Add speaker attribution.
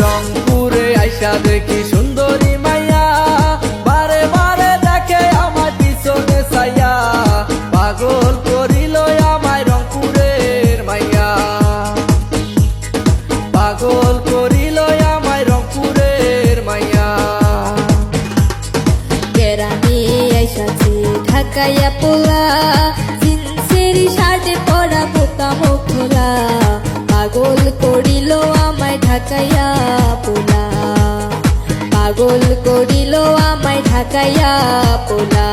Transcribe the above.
Speaker 1: রংপুরে আইসা দেখি সুন্দরী মাইয়া, বারে বারে দেখে আমার পিছনে ছাইয়া, পাগল করিল আমায় রংপুরের মাইয়া, পাগল করিল আমায় রংপুরের মাইয়া।
Speaker 2: বেড়ানি আইসাছি ঢাকাইয়া পোলা, জিন্সের শার্টে পরা বোতা মুখ খোলা, পাগল করিল আমায় ঢাকাইয়া পোলা, পাগল করিল আমায় ঢাকাইয়া পোলা।